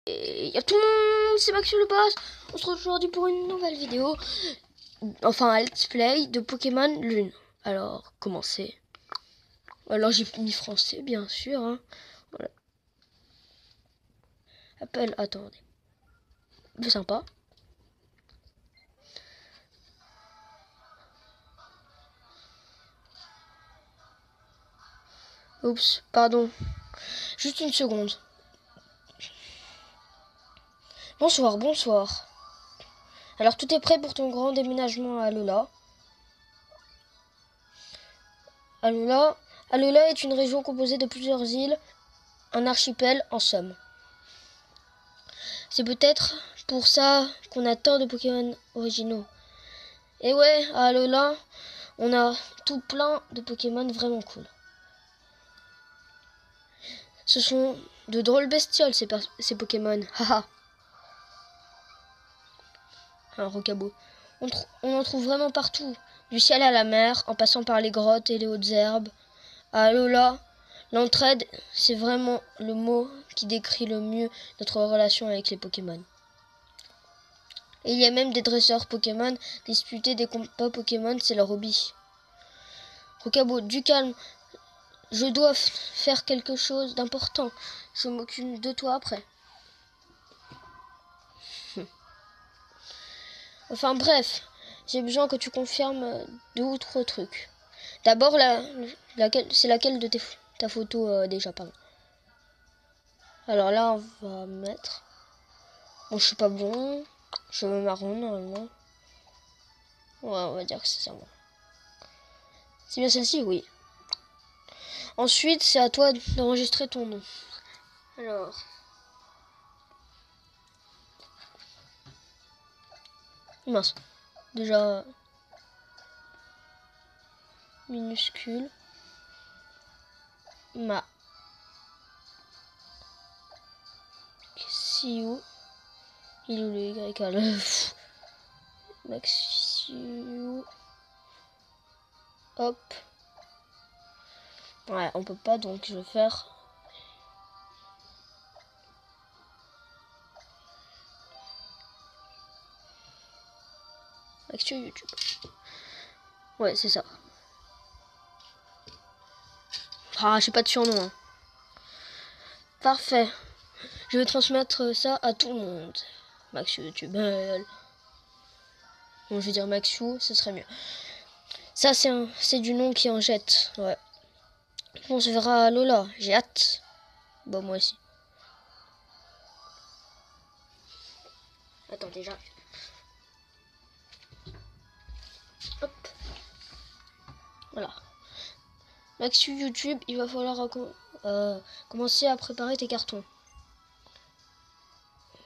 Et y'a tout le monde, c'est Maxu le boss. On se retrouve aujourd'hui pour une nouvelle vidéo. Enfin un let's play de Pokémon Lune. Alors, commencez. Alors j'ai mis français bien sûr. Hein. Voilà. Appel, attendez. C'est sympa. Oups, pardon. Juste une seconde. Bonsoir, bonsoir. Alors tout est prêt pour ton grand déménagement à Alola. Alola est une région composée de plusieurs îles, un archipel en somme. C'est peut-être pour ça qu'on a tant de Pokémon originaux. Et ouais, à Alola, on a tout plein de Pokémon vraiment cool. Ce sont de drôles bestioles ces Pokémon. Haha. Un Rocabo. On en trouve vraiment partout. Du ciel à la mer, en passant par les grottes et les hautes herbes. À Alola, l'entraide, c'est vraiment le mot qui décrit le mieux notre relation avec les Pokémon. Et il y a même des dresseurs Pokémon, disputer des combats Pokémon, c'est leur hobby. Rocabo, du calme. Je dois faire quelque chose d'important. Je m'occupe de toi après. Enfin bref, j'ai besoin que tu confirmes 2 ou 3 trucs. D'abord, c'est laquelle de ta photo déjà, pardon. Alors là, on va mettre... Bon, je suis pas bon. Cheveux marron, normalement. Ouais, on va dire que c'est ça, moi. C'est bien celle-ci, oui. Ensuite, c'est à toi d'enregistrer ton nom. Alors... Mince. Déjà... minuscule. Maxiu. Il est où le Y à le... Maxiu. Hop. Ouais, on peut pas, donc je vais faire... Maxiu YouTube. Ouais, c'est ça. Ah, j'ai pas de surnom. Hein. Parfait. Je vais transmettre ça à tout le monde. Maxiu YouTube. Bon, je vais dire Maxiu, ce serait mieux. Ça, c'est du nom qui en jette. Ouais. On se verra à Lola. J'ai hâte. Bon, moi aussi. Attends, déjà. Hop. Voilà. Maxiu YouTube, il va falloir commencer à préparer tes cartons.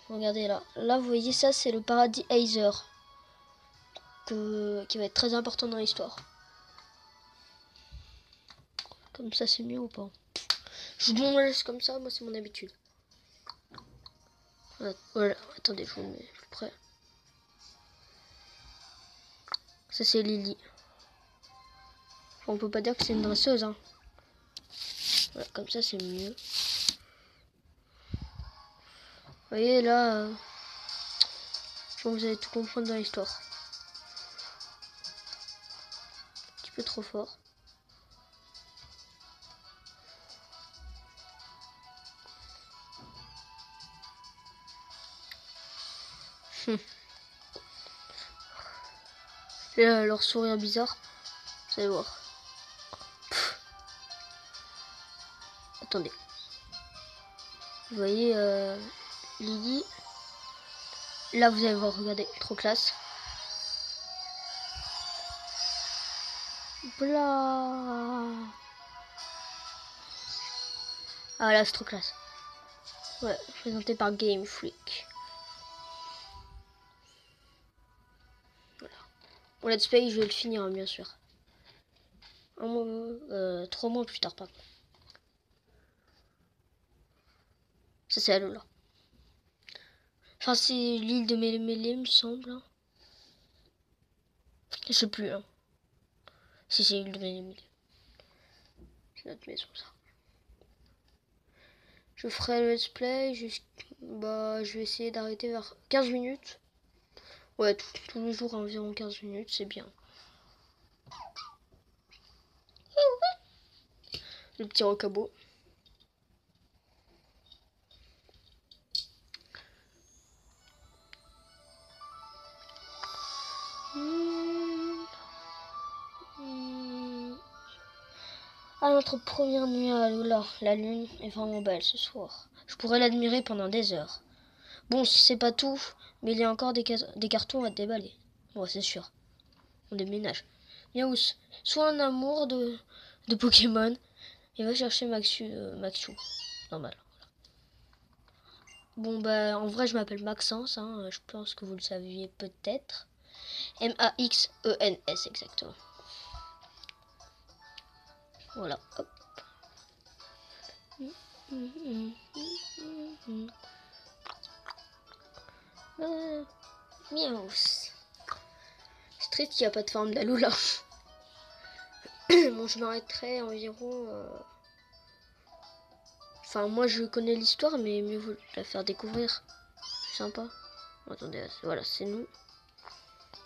Regardez là. Là, vous voyez, ça, c'est le paradis Aether. Qui va être très important dans l'histoire. Comme ça, c'est mieux ou pas? Je vous laisse comme ça, moi, c'est mon habitude. Voilà, attendez, je vous mets plus près. Ça, c'est Lily. Enfin, on peut pas dire que c'est une dresseuse, hein. Voilà, comme ça, c'est mieux. Vous voyez, là, je pense que vous allez tout comprendre dans l'histoire. Un petit peu trop fort. Et là, leur sourire bizarre, vous allez voir. Attendez. Vous voyez, Lily. Là, vous allez voir, regardez, trop classe. Blah. Ah là, c'est trop classe. Ouais, présenté par Game Freak. Voilà. Mon let's play, je vais le finir, bien sûr. 3 mois plus tard, pardon. Ça, c'est Alola. Enfin, c'est l'île de Mélémélé, me semble. Je sais plus, hein. Si c'est l'île de Mélémélé. C'est notre maison, ça. Je ferai le let's play bah, je vais essayer d'arrêter vers 15 minutes. Ouais, tous les jours environ 15 minutes, c'est bien. Le petit rocabo. À notre première nuit à Alola, la lune est vraiment belle ce soir. Je pourrais l'admirer pendant des heures. Bon, c'est pas tout, mais il y a encore des cartons à déballer. Bon, c'est sûr. On déménage. Miaous, sois un amour de Pokémon et va chercher Maxu. Normal. Bon, bah, en vrai, je m'appelle Maxence, hein. Je pense que vous le saviez peut-être. Maxens, exactement. Voilà, hop. Miaous. C'est triste qu'il n'y a pas de forme d'Alola. Bon, je m'arrêterai environ... Enfin, moi, je connais l'histoire, mais mieux vaut la faire découvrir. C'est sympa. Attendez, voilà, c'est nous.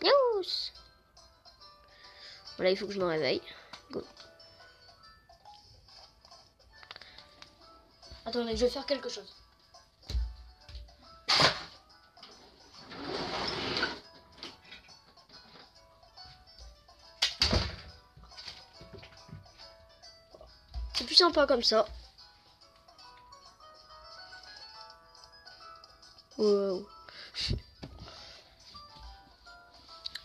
Miaous. Voilà, il faut que je me réveille. Go. Attendez, je vais faire quelque chose. C'est plus sympa comme ça. Wow.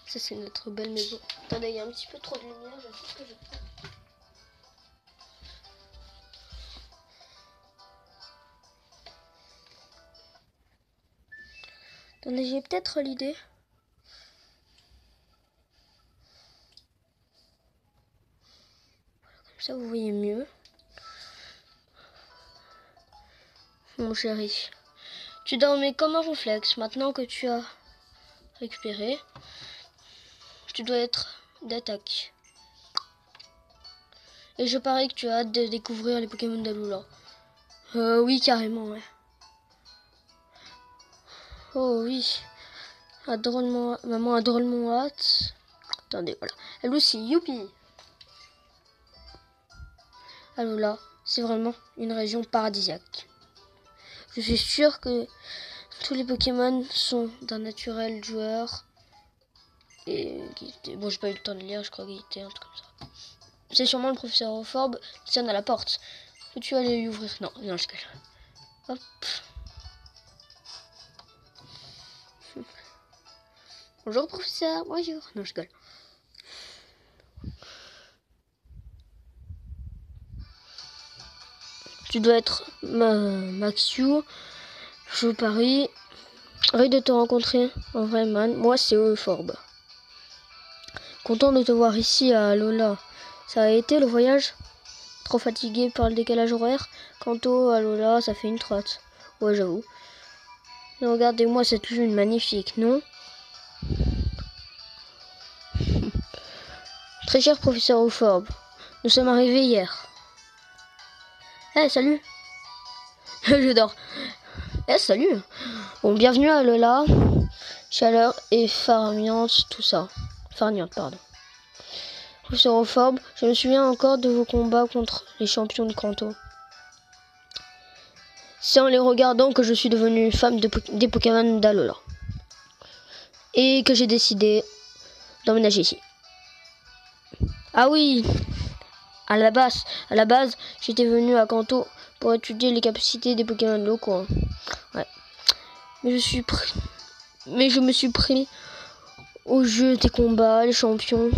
Ça, c'est notre belle maison. Attendez, il y a un petit peu trop de lumière. Je sais ce que je fais. Attendez, j'ai peut-être l'idée. Comme ça, vous voyez mieux. Mon chéri. Tu dormais comme un ronflex. Maintenant que tu as récupéré, tu dois être d'attaque. Et je parie que tu as hâte de découvrir les Pokémon d'Alola. Oui, carrément, ouais. Oh oui. Maman a drôlement hâte. Attendez, voilà. Elle aussi, youpi. Alola, c'est vraiment une région paradisiaque. Je suis sûre que tous les Pokémon sont d'un naturel joueur. Et bon, j'ai pas eu le temps de lire, je crois qu'il était un truc comme ça. C'est sûrement le professeur Euphorbe qui sonne à la porte. Peux-tu aller lui ouvrir? Non, je cache. Hop. Bonjour professeur, bonjour. Non, je rigole. Tu dois être Maxu. Je parie. Ravi de te rencontrer en vrai, man. Moi, c'est Euphorbe. Content de te voir ici à Alola. Ça a été le voyage? Trop fatigué par le décalage horaire? Quant au Alola, ça fait une trotte. Ouais, j'avoue. Regardez-moi cette lune magnifique, non? Très cher professeur Euphorbe, nous sommes arrivés hier. Salut. Je dors. Salut. Bon, bienvenue à Alola. Chaleur et farniente, tout ça. Farniente, pardon. Professeur Euphorbe, je me souviens encore de vos combats contre les champions de Kanto. C'est en les regardant que je suis devenue femme des Pokémon d'Alola. Et que j'ai décidé d'emménager ici. Ah oui, à la base, j'étais venue à Kanto pour étudier les capacités des Pokémon locaux. Ouais. Mais je me suis pris au jeu des combats, les champions.